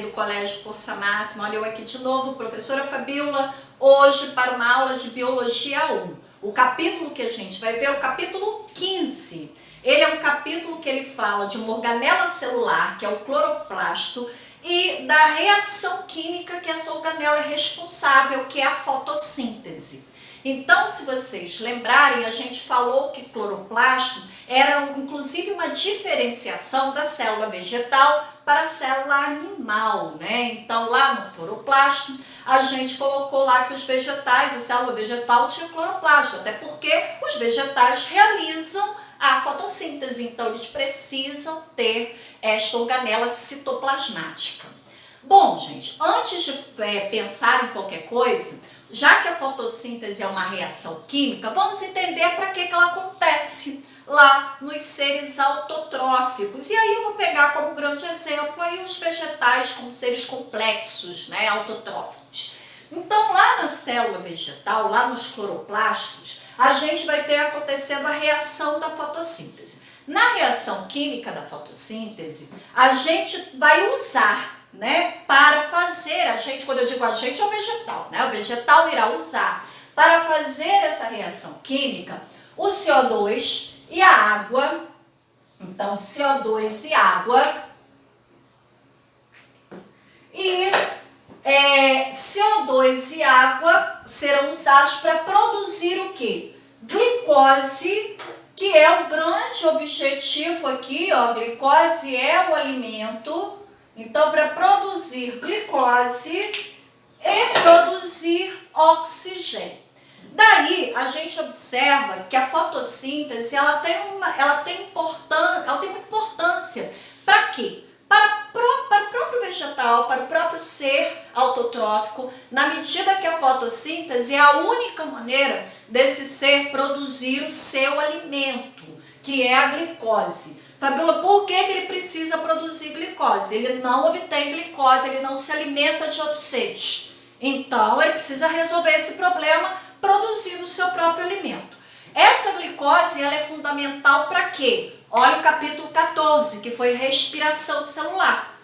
aí do Colégio Força Máxima. Olha eu aqui de novo, professora Fabiola, hoje para uma aula de Biologia 1. O capítulo que a gente vai ver é o capítulo 15. Ele é um capítulo que ele fala de uma organela celular, que é o cloroplasto, e da reação química que essa organela é responsável, que é a fotossíntese. Então, se vocês lembrarem, a gente falou que cloroplasto era inclusive uma diferenciação da célula vegetal para a célula animal, né? Então, lá no cloroplasto, a gente colocou lá que os vegetais, a célula vegetal tinha cloroplasto, até porque os vegetais realizam a fotossíntese, então eles precisam ter esta organela citoplasmática. Bom, gente, antes de pensar em qualquer coisa, já que a fotossíntese é uma reação química, vamos entender para que ela acontece lá nos seres autotróficos. E aí eu vou pegar como grande exemplo aí os vegetais como seres complexos, né, autotróficos. Então, lá na célula vegetal, lá nos cloroplastos, a gente vai ter acontecendo a reação da fotossíntese. Na reação química da fotossíntese, a gente vai usar, né, para fazer, quando eu digo a gente, é o vegetal, né? O vegetal irá usar para fazer essa reação química o CO2 e a água. Então, CO2 e água. E CO2 e água serão usados para produzir o quê? Glicose, que é o grande objetivo aqui, ó, glicose é o alimento. Então, para produzir glicose e produzir oxigênio. Daí, a gente observa que a fotossíntese ela tem muita importância. Para quê? Para o próprio vegetal, para o próprio ser autotrófico, na medida que a fotossíntese é a única maneira desse ser produzir o seu alimento, que é a glicose. Fabiola, por que ele precisa produzir glicose? Ele não obtém glicose, ele não se alimenta de outros seres. Então, ele precisa resolver esse problema produzindo o seu próprio alimento. Essa glicose ela é fundamental para quê? Olha o capítulo 14, que foi respiração celular.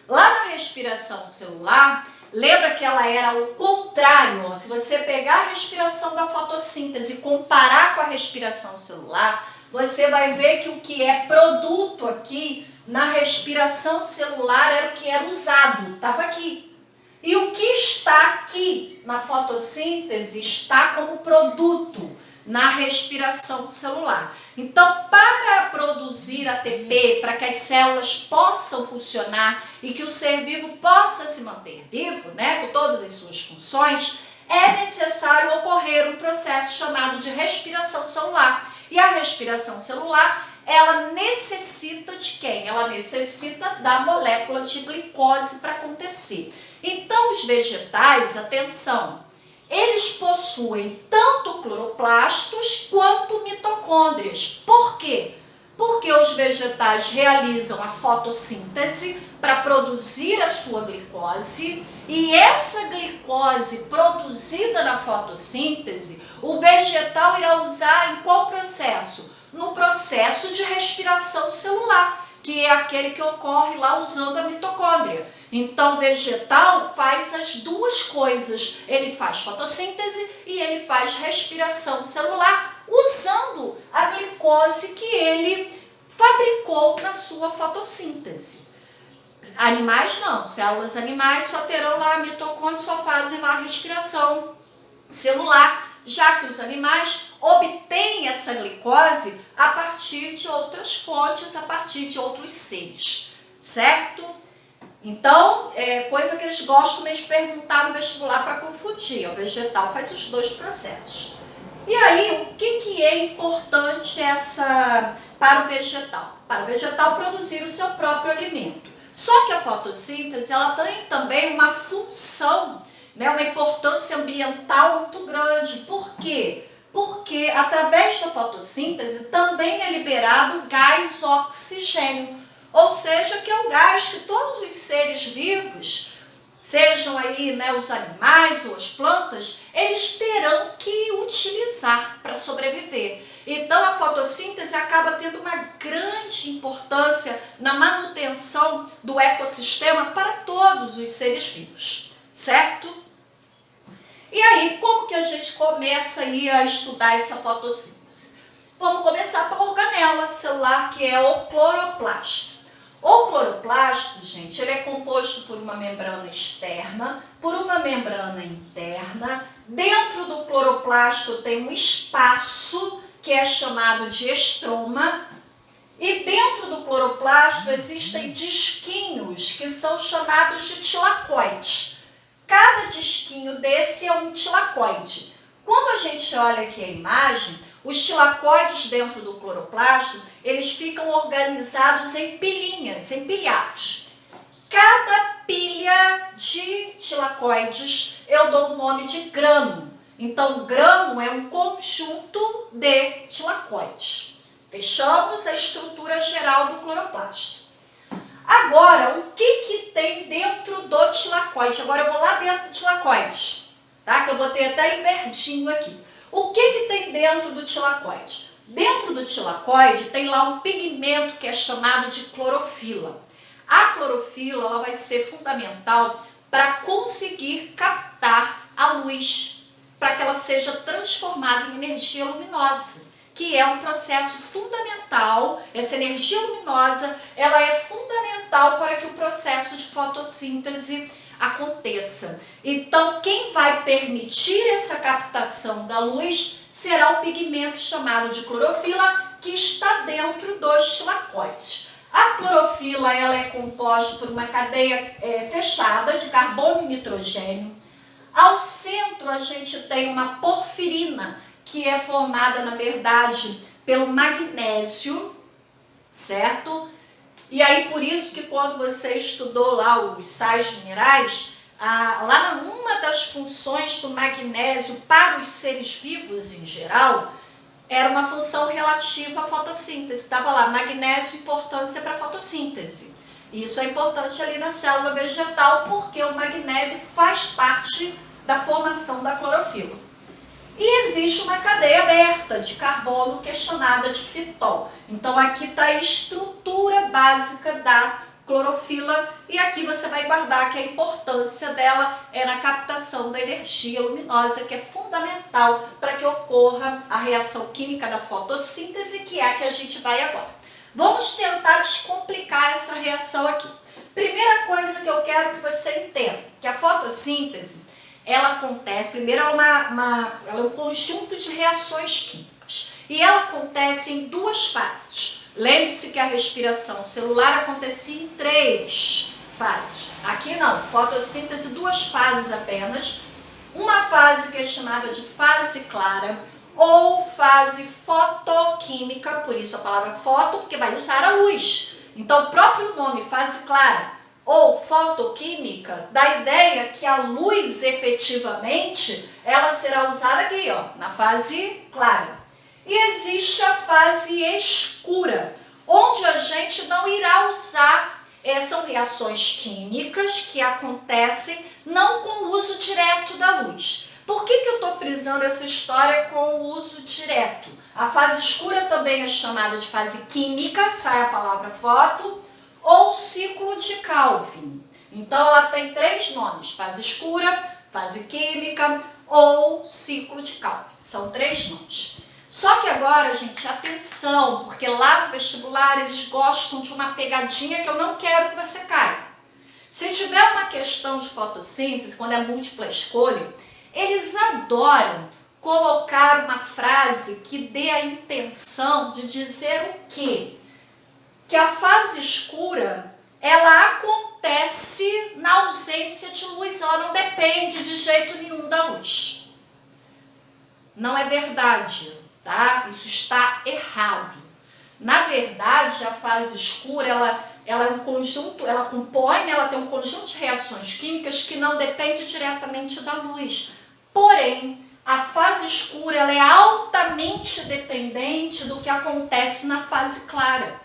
Lá na respiração celular, lembra que ela era o contrário. Se você pegar a respiração da fotossíntese e comparar com a respiração celular, você vai ver que o que é produto aqui na respiração celular era o que era usado, estava aqui. E o que está aqui na fotossíntese está como produto na respiração celular. Então, para produzir ATP, para que as células possam funcionar e que o ser vivo possa se manter vivo, né, com todas as suas funções, é necessário ocorrer um processo chamado de respiração celular. E a respiração celular, ela necessita de quem? Ela necessita da molécula de glicose para acontecer. Então, os vegetais, atenção, eles possuem tanto cloroplastos quanto mitocôndrias. Por quê? Porque os vegetais realizam a fotossíntese para produzir a sua glicose e essa glicose produzida na fotossíntese, o vegetal irá usar em qual processo? No processo de respiração celular, que é aquele que ocorre lá usando a mitocôndria. Então, o vegetal faz as duas coisas. Ele faz fotossíntese e ele faz respiração celular usando a glicose que ele fabricou na sua fotossíntese. Animais não, células animais só terão lá a mitocôndria, só fazem lá a respiração celular, já que os animais obtêm essa glicose a partir de outras fontes, a partir de outros seres, certo? Então, coisa que eles gostam mesmo de perguntar no vestibular para confundir. O vegetal faz os dois processos. E aí, o que é importante para o vegetal? Para o vegetal produzir o seu próprio alimento. Só que a fotossíntese ela tem também uma função, né, uma importância ambiental muito grande. Por quê? Porque através da fotossíntese também é liberado gás oxigênio. Ou seja, que é o gás que todos os seres vivos, sejam aí, né, os animais ou as plantas, eles terão que utilizar para sobreviver. Então a fotossíntese acaba tendo uma grande importância na manutenção do ecossistema para todos os seres vivos, certo? E aí, como que a gente começa aí a estudar essa fotossíntese? Vamos começar pela organela celular, que é o cloroplasto. O cloroplasto, gente, ele é composto por uma membrana externa, por uma membrana interna. Dentro do cloroplasto tem um espaço que é chamado de estroma. E dentro do cloroplasto existem disquinhos que são chamados de tilacoides. Cada disquinho desse é um tilacoide. Quando a gente olha aqui a imagem, os tilacoides dentro do cloroplasto, eles ficam organizados em pilhinhas, empilhados. Cada pilha de tilacoides eu dou o nome de grano. Então, grano é um conjunto de tilacoides. Fechamos a estrutura geral do cloroplasto. Agora, o que tem dentro do tilacoide? Agora eu vou lá dentro do tilacoide, tá? Que eu botei até em verdinho aqui. O que tem dentro do tilacoide? Dentro do tilacoide tem lá um pigmento que é chamado de clorofila. A clorofila ela vai ser fundamental para conseguir captar a luz, para que ela seja transformada em energia luminosa, que é um processo fundamental. Essa energia luminosa ela é fundamental para que o processo de fotossíntese aconteça. Então, quem vai permitir essa captação da luz será o pigmento chamado de clorofila, que está dentro dos tilacoides. A clorofila ela é composta por uma cadeia fechada de carbono e nitrogênio. Ao centro a gente tem uma porfirina, que é formada, na verdade, pelo magnésio, certo? E aí, por isso que quando você estudou lá os sais minerais, lá numa das funções do magnésio para os seres vivos em geral, era uma função relativa à fotossíntese. Estava lá, magnésio, importância para a fotossíntese. E isso é importante ali na célula vegetal, porque o magnésio faz parte da formação da clorofila. E existe uma cadeia aberta de carbono que é chamada de fitol. Então aqui está a estrutura básica da clorofila e aqui você vai guardar que a importância dela é na captação da energia luminosa, que é fundamental para que ocorra a reação química da fotossíntese, que é a que a gente vai agora. Vamos tentar descomplicar essa reação aqui. Primeira coisa que eu quero que você entenda, que a fotossíntese ela acontece, primeiro ela é um conjunto de reações químicas e ela acontece em duas fases. Lembre-se que a respiração celular acontecia em 3 fases. Aqui não, fotossíntese 2 fases apenas. Uma fase que é chamada de fase clara ou fase fotoquímica, por isso a palavra foto, porque vai usar a luz. Então o próprio nome fase clara ou fotoquímica, dá a ideia que a luz efetivamente, ela será usada aqui, ó, na fase clara. E existe a fase escura, onde a gente não irá usar, são reações químicas que acontecem não com o uso direto da luz. Por que eu estou frisando essa história com o uso direto? A fase escura também é chamada de fase química, sai a palavra foto, ou ciclo de Calvin. Então ela tem 3 nomes, fase escura, fase química ou ciclo de Calvin. São 3 nomes. Só que agora, gente, atenção, porque lá no vestibular eles gostam de uma pegadinha que eu não quero que você caia. Se tiver uma questão de fotossíntese, quando é múltipla escolha, eles adoram colocar uma frase que dê a intenção de dizer o quê? Que a fase escura, ela acontece na ausência de luz, ela não depende de jeito nenhum da luz. Não é verdade, tá? Isso está errado. Na verdade, a fase escura, ela é um conjunto, ela tem um conjunto de reações químicas que não depende diretamente da luz. Porém, a fase escura, ela é altamente dependente do que acontece na fase clara.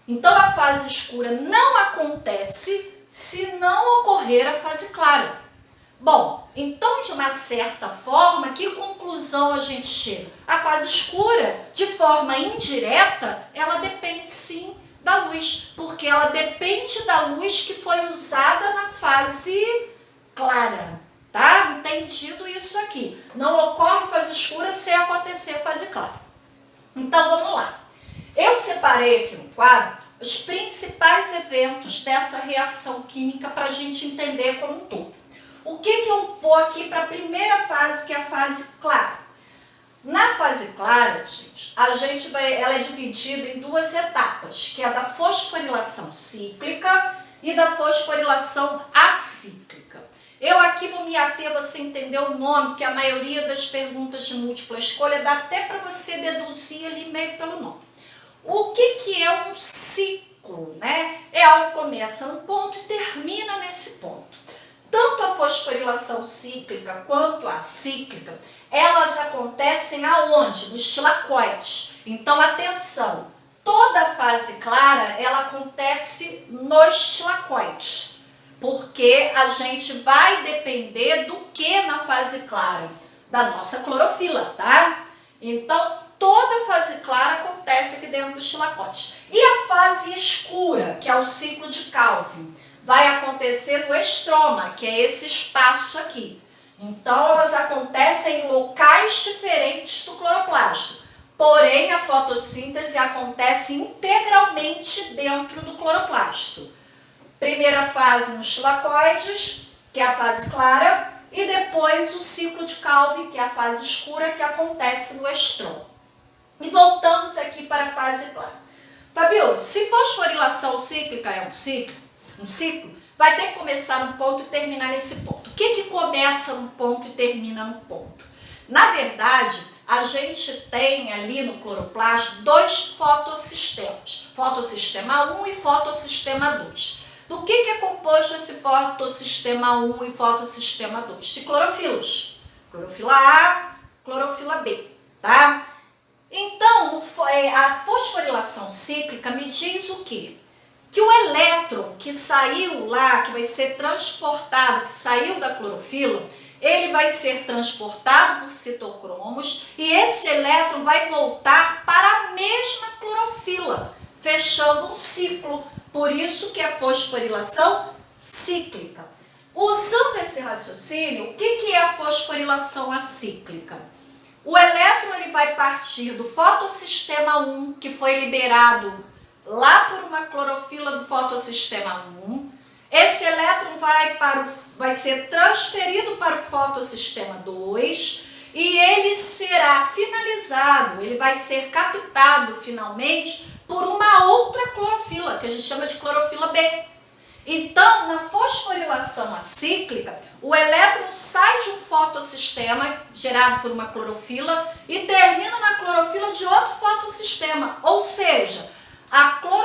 Então, a fase escura não acontece se não ocorrer a fase clara. Bom, então de uma certa forma, que conclusão a gente chega? A fase escura, de forma indireta, ela depende sim da luz, porque ela depende da luz que foi usada na fase clara, tá? Entendido isso aqui. Não ocorre fase escura sem acontecer fase clara. Então vamos lá. Eu separei aqui no quadro os principais eventos dessa reação química para a gente entender como um todo. O que eu vou aqui para a primeira fase, que é a fase clara? Na fase clara, gente, ela é dividida em duas etapas, que é a da fosforilação cíclica e da fosforilação acíclica. Eu aqui vou me ater a você entender o nome, porque a maioria das perguntas de múltipla escolha dá até para você deduzir ali meio pelo nome. O que é um ciclo, né? É algo que começa num ponto e termina nesse ponto. Tanto a fosforilação cíclica quanto a cíclica, elas acontecem aonde? Nos tilacoides. Então, atenção, toda a fase clara, ela acontece nos tilacoides, porque a gente vai depender do que na fase clara? Da nossa clorofila, tá? Então, toda a fase clara acontece aqui dentro dos tilacoides. E a fase escura, que é o ciclo de Calvin, vai acontecer no estroma, que é esse espaço aqui. Então, elas acontecem em locais diferentes do cloroplasto. Porém, a fotossíntese acontece integralmente dentro do cloroplasto. Primeira fase nos tilacoides, que é a fase clara, e depois o ciclo de Calvin, que é a fase escura, que acontece no estroma. E voltamos aqui para a fase clara. Fabiola, se fosforilação cíclica é um ciclo, vai ter que começar num ponto e terminar nesse ponto. O que começa num ponto e termina num ponto? Na verdade, a gente tem ali no cloroplasto dois fotossistemas, fotossistema 1 e fotossistema 2. Do que é composto esse fotossistema 1 e fotossistema 2? De clorofilas. Clorofila A, clorofila B, tá? Então, a fosforilação cíclica me diz o quê? Que o elétron que saiu lá, que vai ser transportado, que saiu da clorofila, ele vai ser transportado por citocromos e esse elétron vai voltar para a mesma clorofila, fechando um ciclo. Por isso que é fosforilação cíclica. Usando esse raciocínio, o que é a fosforilação acíclica? O elétron ele vai partir do fotossistema 1, que foi liberado lá por uma clorofila do fotossistema 1. Esse elétron vai ser transferido para o fotossistema 2 e ele será finalizado, ele vai ser captado finalmente por uma outra clorofila, que a gente chama de clorofila B. Então, na fosforilação acíclica, o elétron sai de um fotossistema gerado por uma clorofila e termina na clorofila de outro fotossistema, ou seja,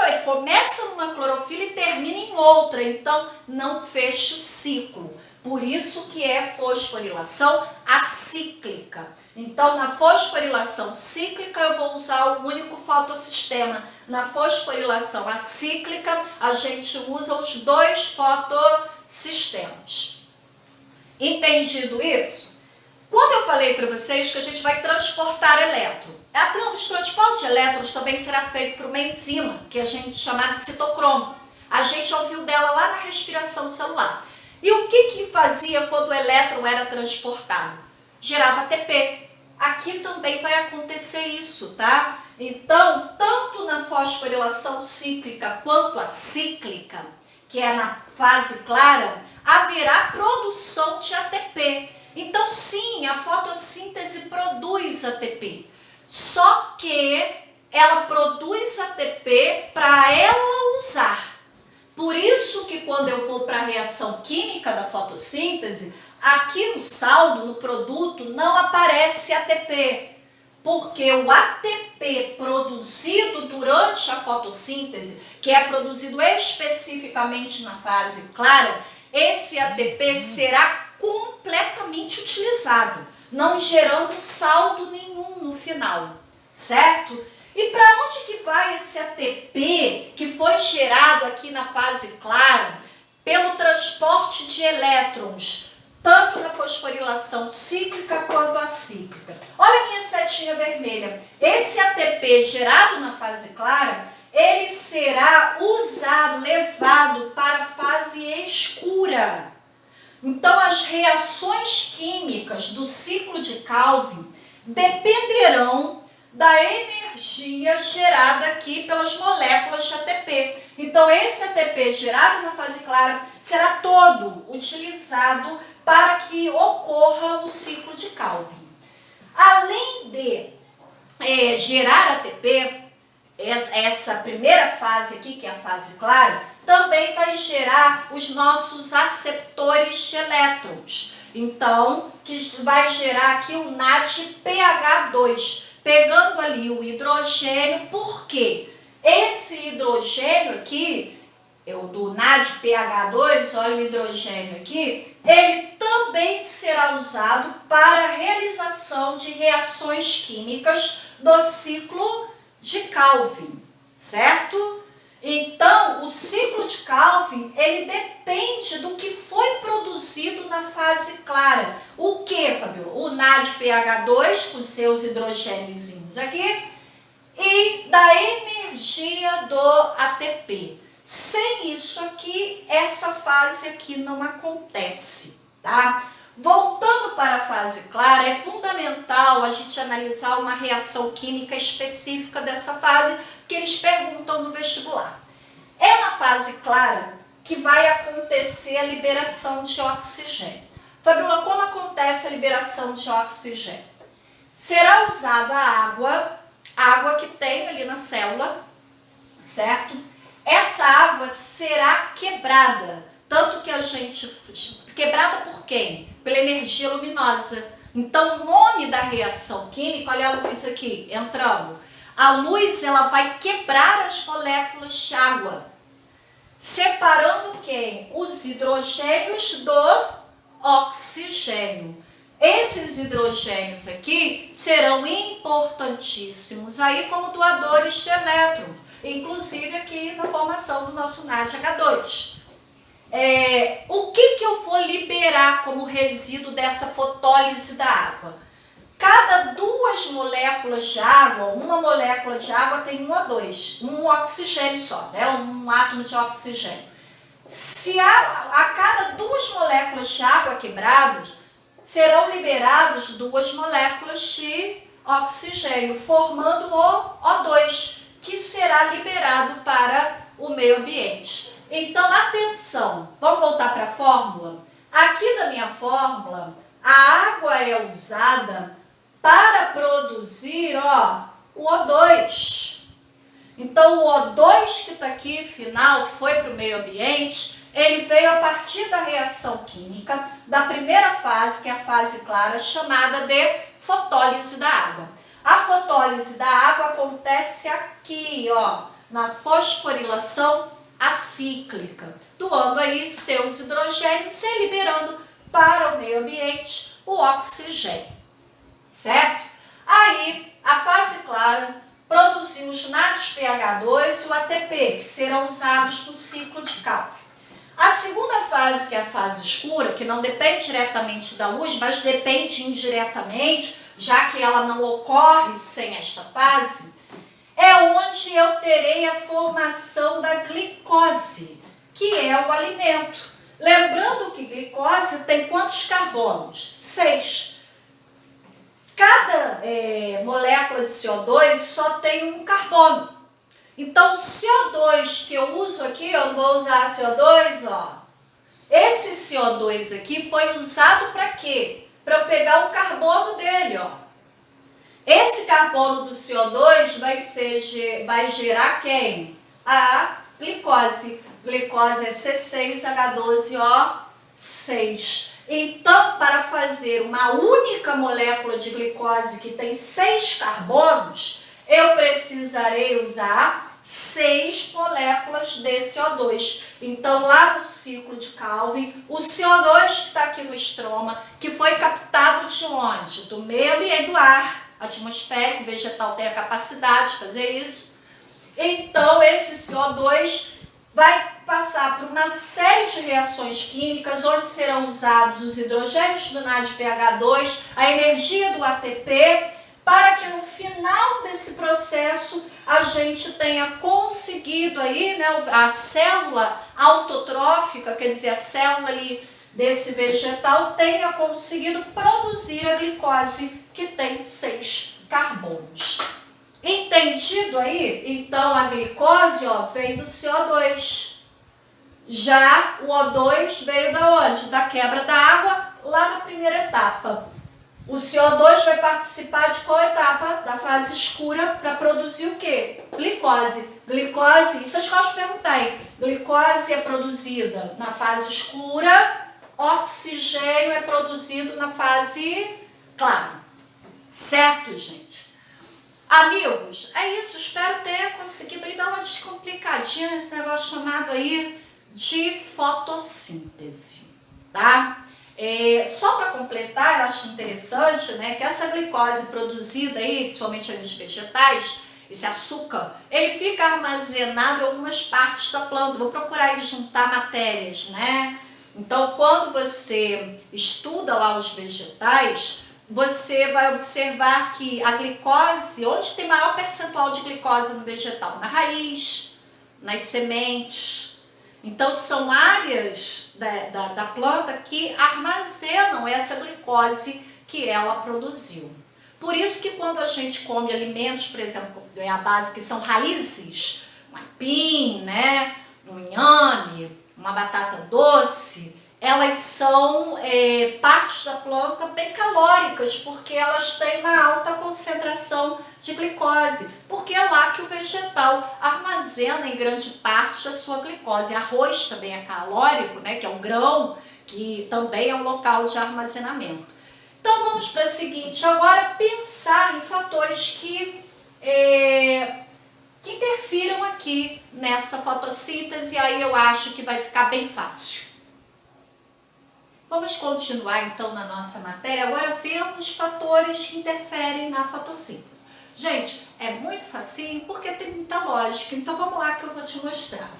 ele começa numa clorofila e termina em outra, então não fecha o ciclo. Por isso que é fosforilação acíclica. Então, na fosforilação cíclica, eu vou usar o único fotossistema. Na fosforilação acíclica, a gente usa os dois fotossistemas. Entendido isso? Quando eu falei para vocês que a gente vai transportar elétron, os transportes de elétrons também será feito por uma enzima, que a gente chama de citocromo. A gente ouviu dela lá na respiração celular. E o que fazia quando o elétron era transportado? Gerava ATP. Aqui também vai acontecer isso, tá? Então, tanto na fosforilação cíclica quanto a cíclica, que é na fase clara, haverá produção de ATP. Então, sim, a fotossíntese produz ATP. Só que ela produz ATP para ela usar. Por isso que quando eu vou para a reação química da fotossíntese, aqui no saldo, no produto, não aparece ATP. Porque o ATP produzido durante a fotossíntese, que é produzido especificamente na fase clara, esse ATP será completamente utilizado, não gerando saldo nenhum no final, certo? E para onde que vai esse ATP que foi gerado aqui na fase clara pelo transporte de elétrons tanto na fosforilação cíclica quanto acíclica. Olha a minha setinha vermelha. Esse ATP gerado na fase clara, ele será usado, levado para a fase escura. Então, as reações químicas do ciclo de Calvin dependerão da energia gerada aqui pelas moléculas de ATP. Então, esse ATP gerado na fase clara será todo utilizado para que ocorra o ciclo de Calvin. Além de gerar ATP, essa primeira fase aqui, que é a fase clara, também vai gerar os nossos aceptores de elétrons. Então, que vai gerar aqui o NADPH2, pegando ali o hidrogênio. Por quê? Esse hidrogênio aqui, o do NADPH2, olha o hidrogênio aqui, ele também será usado para a realização de reações químicas do ciclo de Calvin, certo? Então, o ciclo de Calvin, ele depende do que foi produzido na fase clara. O que, Fabiola? O NADPH2 com seus hidrogênios aqui e da energia do ATP. Sem isso aqui, essa fase aqui não acontece, tá? Voltando para a fase clara, é fundamental a gente analisar uma reação química específica dessa fase, que eles perguntam no vestibular. É na fase clara que vai acontecer a liberação de oxigênio. Fabiola, como acontece a liberação de oxigênio? Será usada a água que tem ali na célula, certo? Essa água será quebrada, tanto que a gente... Quebrada por quem? Pela energia luminosa. Então, o nome da reação química, olha a luz aqui, entrando. A luz, ela vai quebrar as moléculas de água, separando quem? Os hidrogênios do oxigênio. Esses hidrogênios aqui serão importantíssimos aí como doadores de elétron, inclusive aqui na formação do nosso NADH2. O que eu vou liberar como resíduo dessa fotólise da água? Cada duas moléculas de água, uma molécula de água tem 1 O2, um oxigênio só, né? Um átomo de oxigênio. Se a cada duas moléculas de água quebradas, serão liberadas 2 moléculas de oxigênio, formando o O2, que será liberado para o meio ambiente. Então, atenção, vamos voltar para a fórmula? Aqui da minha fórmula, a água é usada para produzir o O2. Então, o O2 que está aqui, final, que foi para o meio ambiente, ele veio a partir da reação química da primeira fase, que é a fase clara, chamada de fotólise da água. A fotólise da água acontece aqui, na fosforilação acíclica, doando aí seus hidrogênios, se liberando para o meio ambiente o oxigênio, certo? Aí, a fase clara produziu os NADPH2 e o ATP, que serão usados no ciclo de Calvin. A segunda fase, que é a fase escura, que não depende diretamente da luz, mas depende indiretamente, já que ela não ocorre sem esta fase, é onde eu terei a formação da glicose, que é o alimento. Lembrando que glicose tem quantos carbonos? 6. Cada molécula de CO2 só tem um carbono. Então, o CO2 que eu uso aqui, eu não vou usar CO2, esse CO2 aqui foi usado para quê? Para eu pegar o carbono dele, Esse carbono do CO2 vai gerar quem? A glicose. Glicose é C6H12O6. Então, para fazer uma única molécula de glicose que tem 6 carbonos, eu precisarei usar 6 moléculas de CO2. Então, lá no ciclo de Calvin, o CO2 que está aqui no estroma, que foi captado de onde? Do meio ambiente, do ar atmosférico, vegetal tem a capacidade de fazer isso. Então, esse CO2 vai passar por uma série de reações químicas, onde serão usados os hidrogênios do NADPH2, a energia do ATP, para que no final desse processo a gente tenha conseguido aí, né, a célula autotrófica, quer dizer, a célula ali desse vegetal tenha conseguido produzir a glicose, que tem 6 carbonos. Entendido aí? Então a glicose, ó, vem do CO2. Já o O2 veio da onde? Da quebra da água, lá na primeira etapa. O CO2 vai participar de qual etapa? Da fase escura, para produzir o quê? Glicose. Glicose, isso eu te gosto de perguntar aí. Glicose é produzida na fase escura, oxigênio é produzido na fase clara. Certo, gente? Amigos, é isso. Espero ter conseguido aí dar uma descomplicadinha nesse negócio chamado aí de fotossíntese, tá? Só para completar, eu acho interessante, né, que essa glicose produzida aí, principalmente nos vegetais, esse açúcar, ele fica armazenado em algumas partes da planta. Vou procurar aí juntar matérias, né? Então, quando você estuda lá os vegetais, você vai observar que a glicose, onde tem maior percentual de glicose no vegetal? Na raiz, nas sementes. Então, são áreas da planta que armazenam essa glicose que ela produziu. Por isso que quando a gente come alimentos, por exemplo, a base que são raízes, um aipim, né, um inhame, uma batata doce, elas são partes da planta bem calóricas, porque elas têm uma alta concentração de glicose, porque é lá que o vegetal armazena em grande parte a sua glicose. Arroz também é calórico, né, que é um grão, que também é um local de armazenamento. Então vamos para o seguinte, agora pensar em fatores que interfiram aqui nessa fotossíntese, e aí eu acho que vai ficar bem fácil. Vamos continuar então na nossa matéria, agora vemos fatores que interferem na fotossíntese. Gente, é muito facinho porque tem muita lógica, então vamos lá que eu vou te mostrar.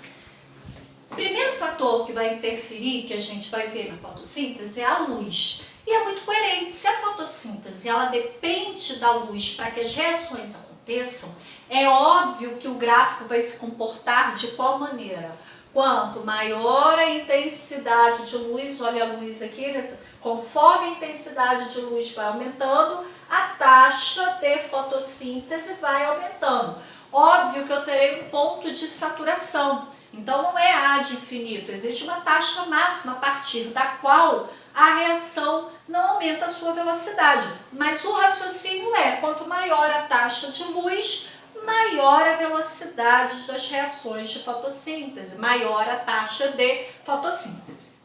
O primeiro fator que vai interferir, que a gente vai ver na fotossíntese, é a luz. E é muito coerente, se a fotossíntese ela depende da luz para que as reações aconteçam, é óbvio que o gráfico vai se comportar de qual maneira? Quanto maior a intensidade de luz, olha a luz aqui, conforme a intensidade de luz vai aumentando, a taxa de fotossíntese vai aumentando. Óbvio que eu terei um ponto de saturação, então não é A de infinito, existe uma taxa máxima a partir da qual a reação não aumenta a sua velocidade. Mas o raciocínio é, quanto maior a taxa de luz, maior a velocidade das reações de fotossíntese, maior a taxa de fotossíntese.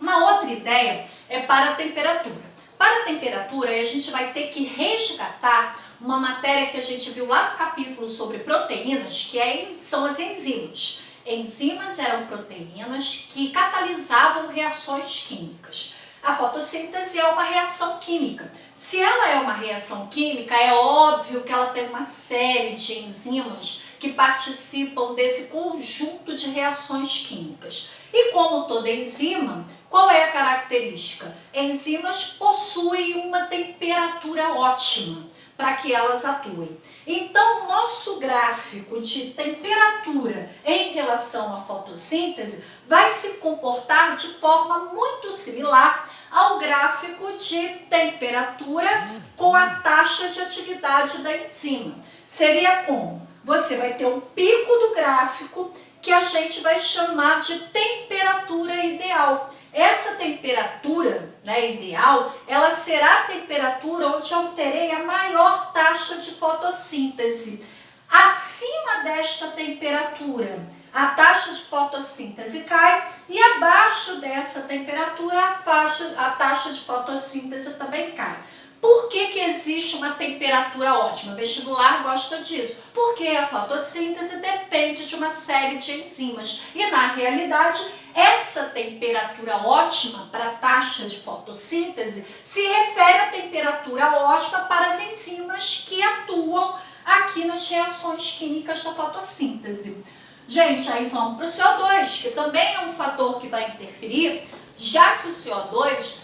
Uma outra ideia é para a temperatura. Para a temperatura, a gente vai ter que resgatar uma matéria que a gente viu lá no capítulo sobre proteínas, que são as enzimas. Enzimas eram proteínas que catalisavam reações químicas. A fotossíntese é uma reação química. Se ela é uma reação química, é óbvio que ela tem uma série de enzimas que participam desse conjunto de reações químicas. E como toda enzima, qual é a característica? Enzimas possuem uma temperatura ótima para que elas atuem. Então, o nosso gráfico de temperatura em relação à fotossíntese vai se comportar de forma muito similar ao gráfico de temperatura com a taxa de atividade da enzima. Seria como? Você vai ter um pico do gráfico que a gente vai chamar de temperatura ideal. Essa temperatura, né, ideal, ela será a temperatura onde eu terei a maior taxa de fotossíntese. Acima desta temperatura, a taxa de fotossíntese cai e abaixo dessa temperatura a taxa de fotossíntese também cai. Por que existe uma temperatura ótima? O vestibular gosta disso. Porque a fotossíntese depende de uma série de enzimas. E na realidade, essa temperatura ótima para a taxa de fotossíntese se refere à temperatura ótima para as enzimas que atuam aqui nas reações químicas da fotossíntese. Gente, aí vamos para o CO2, que também é um fator que vai interferir, já que o CO2,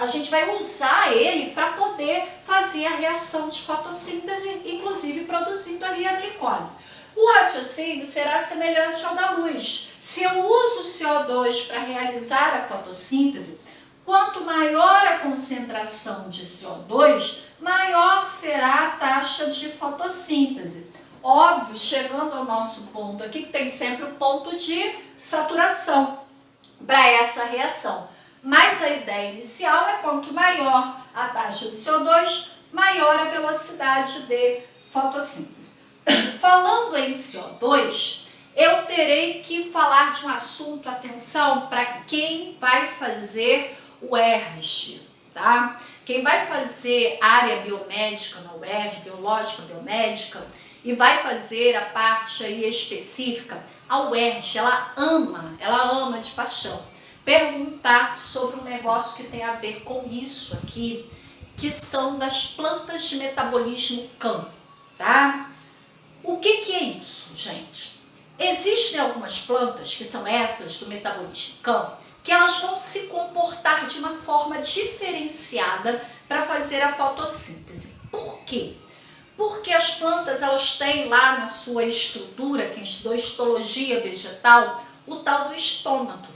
a gente vai usar ele para poder fazer a reação de fotossíntese, inclusive produzindo ali a glicose. O raciocínio será semelhante ao da luz. Se eu uso o CO2 para realizar a fotossíntese, quanto maior a concentração de CO2, maior será a taxa de fotossíntese. Óbvio, chegando ao nosso ponto aqui, que tem sempre o ponto de saturação para essa reação. Mas a ideia inicial é quanto maior a taxa de CO2, maior a velocidade de fotossíntese. Falando em CO2, eu terei que falar de um assunto, atenção, para quem vai fazer o ERG, tá? Quem vai fazer área biomédica na UERJ, biológica, biomédica, e vai fazer a parte aí específica, a UERJ, ela ama de paixão perguntar sobre um negócio que tem a ver com isso aqui, que são das plantas de metabolismo CAM, tá? O que é isso, gente? Existem algumas plantas, que são essas do metabolismo CAM, que elas vão se comportar de uma forma diferenciada para fazer a fotossíntese. Por quê? Porque as plantas, elas têm lá na sua estrutura, quem estudou histologia vegetal, o tal do estômato.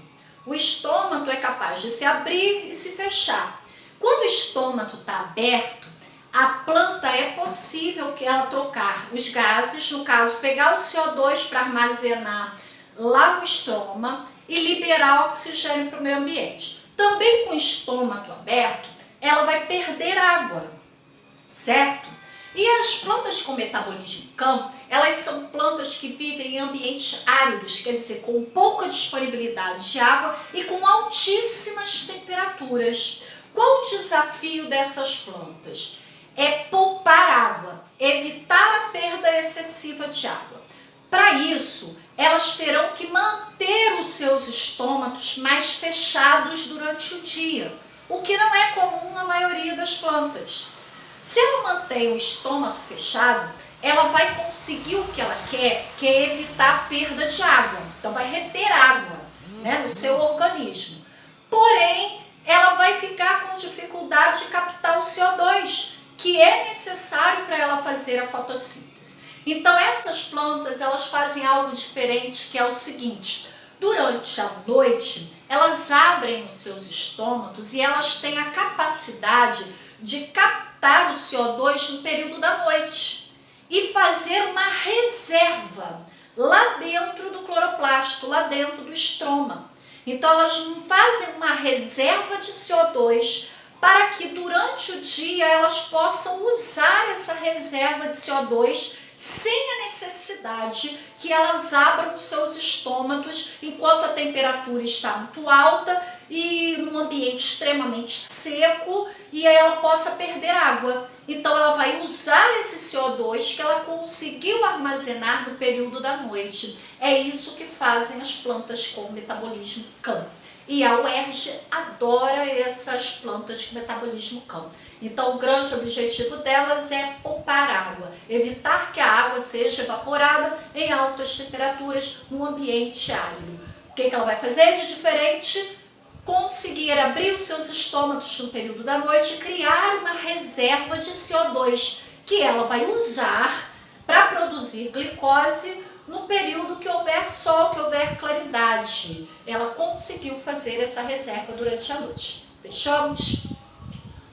O estômato é capaz de se abrir e se fechar. Quando o estômato está aberto, a planta é possível que ela trocar os gases, no caso, pegar o CO2 para armazenar lá no estroma e liberar oxigênio para o meio ambiente. Também com o estômago aberto, ela vai perder água, certo? E as plantas com metabolismo CAM, elas são plantas que vivem em ambientes áridos, quer dizer, com pouca disponibilidade de água e com altíssimas temperaturas. Qual o desafio dessas plantas? É poupar água, evitar a perda excessiva de água. Para isso, elas terão que manter os seus estômatos mais fechados durante o dia, o que não é comum na maioria das plantas. Se ela mantém o estômago fechado, ela vai conseguir o que ela quer, que é evitar a perda de água. Então vai reter água, né, no seu organismo. Porém, ela vai ficar com dificuldade de captar o CO2, que é necessário para ela fazer a fotossíntese. Então essas plantas, elas fazem algo diferente, que é o seguinte: durante a noite, elas abrem os seus estômatos e elas têm a capacidade de captar o CO2 no período da noite e fazer uma reserva lá dentro do cloroplasto, lá dentro do estroma. Então elas fazem uma reserva de CO2 para que durante o dia elas possam usar essa reserva de CO2 sem a necessidade que elas abram os seus estômatos enquanto a temperatura está muito alta e num ambiente extremamente seco, e aí ela possa perder água. Então ela vai usar esse CO2 que ela conseguiu armazenar no período da noite. É isso que fazem as plantas com metabolismo CAM. E a UERJ adora essas plantas com metabolismo CAM. Então o grande objetivo delas é poupar água, evitar que a água seja evaporada em altas temperaturas no ambiente árido. O que ela vai fazer de diferente? Conseguir abrir os seus estômatos no período da noite e criar uma reserva de CO2 que ela vai usar para produzir glicose no período que houver sol, que houver claridade. Ela conseguiu fazer essa reserva durante a noite. Fechamos?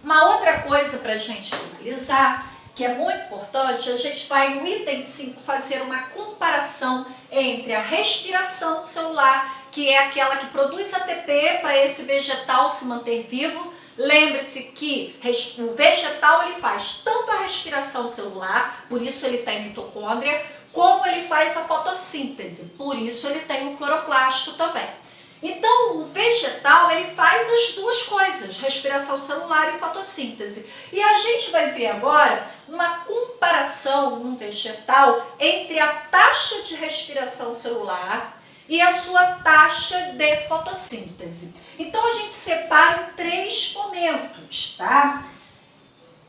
Uma outra coisa para a gente finalizar, que é muito importante, a gente vai no item 5 fazer uma comparação entre a respiração celular, que é aquela que produz ATP para esse vegetal se manter vivo. Lembre-se que o vegetal ele faz tanto a respiração celular, por isso ele tem mitocôndria, como ele faz a fotossíntese, por isso ele tem o cloroplasto também. Então, o vegetal, ele faz as duas coisas, respiração celular e fotossíntese. E a gente vai ver agora uma comparação no vegetal entre a taxa de respiração celular e a sua taxa de fotossíntese. Então, a gente separa em 3 momentos, tá?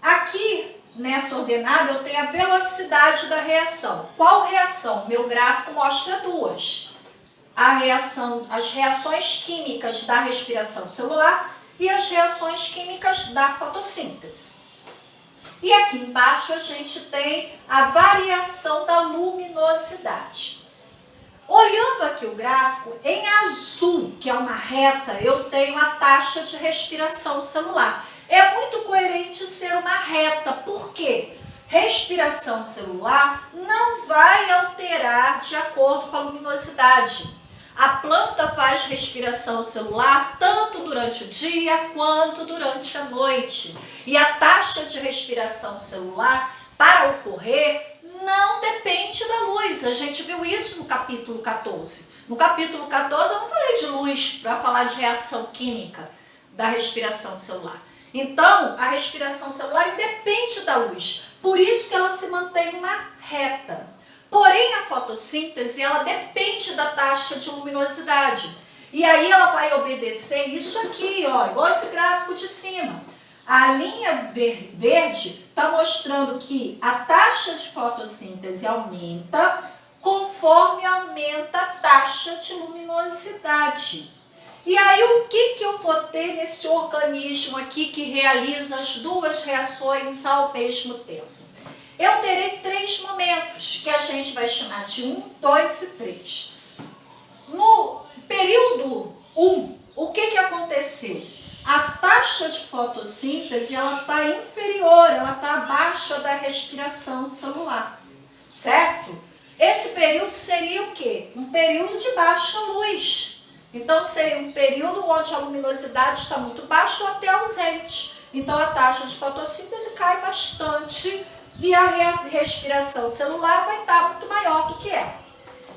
Aqui, nessa ordenada, eu tenho a velocidade da reação. Qual reação? Meu gráfico mostra duas. As reações químicas da respiração celular e as reações químicas da fotossíntese. E aqui embaixo a gente tem a variação da luminosidade. Olhando aqui o gráfico, em azul, que é uma reta, eu tenho a taxa de respiração celular. É muito coerente ser uma reta, por quê? Respiração celular não vai alterar de acordo com a luminosidade. A planta faz respiração celular tanto durante o dia quanto durante a noite. E a taxa de respiração celular, para ocorrer, não depende da luz. A gente viu isso no capítulo 14. No capítulo 14 eu não falei de luz para falar de reação química da respiração celular. Então, a respiração celular independe da luz. Por isso que ela se mantém uma reta. Porém, a fotossíntese, ela depende da taxa de luminosidade. E aí ela vai obedecer isso aqui, ó, igual esse gráfico de cima. A linha verde está mostrando que a taxa de fotossíntese aumenta conforme aumenta a taxa de luminosidade. E aí o que eu vou ter nesse organismo aqui que realiza as duas reações ao mesmo tempo? Eu terei 3 momentos, que a gente vai chamar de 1, 2 e 3. No período 1, o que aconteceu? A taxa de fotossíntese está inferior, ela está abaixo da respiração celular, certo? Esse período seria o quê? Um período de baixa luz. Então, seria um período onde a luminosidade está muito baixa ou até ausente. Então, a taxa de fotossíntese cai bastante e a respiração celular vai estar muito maior do que ela.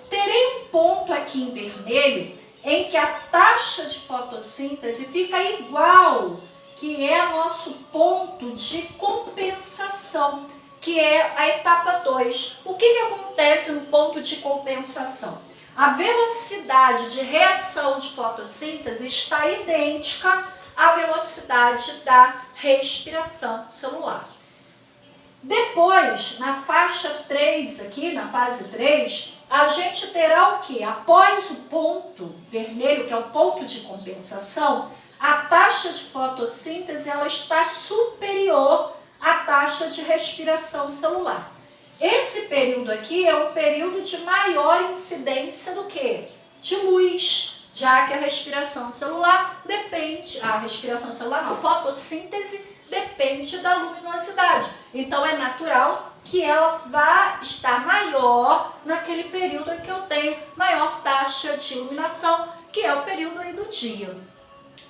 Terei um ponto aqui em vermelho em que a taxa de fotossíntese fica igual, que é nosso ponto de compensação, que é a etapa 2. O que acontece no ponto de compensação? A velocidade de reação de fotossíntese está idêntica à velocidade da respiração celular. Depois, na faixa 3 aqui, na fase 3, a gente terá o quê? Após o ponto vermelho, que é o ponto de compensação, a taxa de fotossíntese ela está superior à taxa de respiração celular. Esse período aqui é um período de maior incidência do que? De luz, já que a respiração celular depende, a fotossíntese depende da luminosidade. Então é natural que ela vá estar maior naquele período em que eu tenho maior taxa de iluminação, que é o período aí do dia.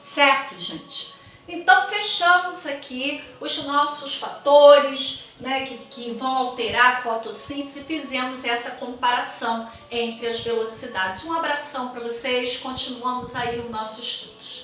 Certo, gente? Então, fechamos aqui os nossos fatores, né, que vão alterar a fotossíntese e fizemos essa comparação entre as velocidades. Um abração para vocês, continuamos aí o nosso estudo.